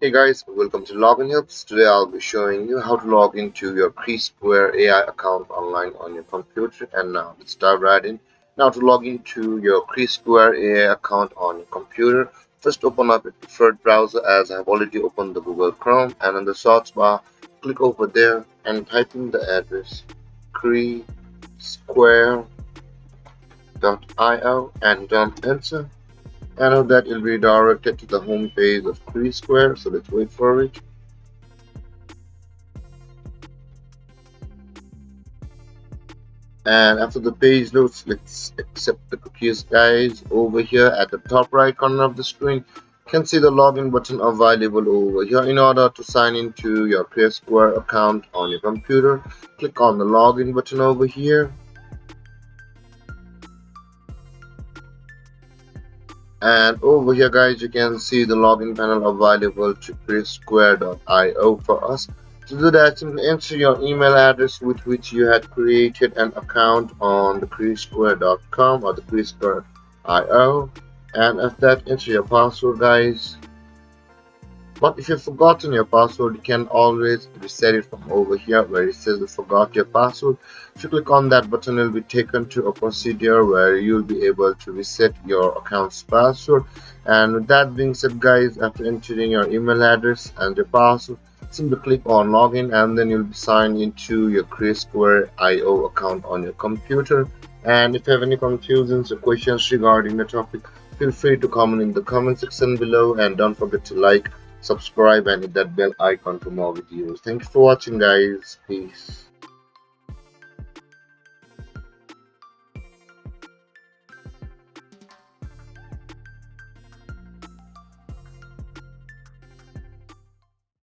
Hey guys, welcome to Login Helps. Today I'll be showing you how to log into your Creasquare AI account online on your computer. And now let's dive right in. Now to log into your Creasquare AI account on your computer, first open up your preferred browser as I have already opened the Google Chrome, and in the search bar, click over there and type in the address creasquare.io and don't enter. I know that it will be directed to the home page of Creasquare, so let's wait for it. And after the page loads, let's accept the cookies, guys. Over here at the top right corner of the screen, you can see the login button available over here. In order to sign into your Creasquare account on your computer, click on the login button over here. And over here, guys, you can see the login panel available to creasquare.io for us. To do that, simply enter your email address with which you had created an account on the creasquare.com or the creasquare.io. And after that, enter your password, guys. But if you've forgotten your password, you can always reset it from over here where it says you forgot your password. If you click on that button, you'll be taken to a procedure where you'll be able to reset your account's password. And with that being said, guys, after entering your email address and your password, simply click on login and then you'll be signed into your Creasquare IO account on your computer. And if you have any confusions or questions regarding the topic, feel free to comment in the comment section below, and don't forget to like, subscribe, and hit that bell icon for more videos. Thank you for watching, guys. Peace.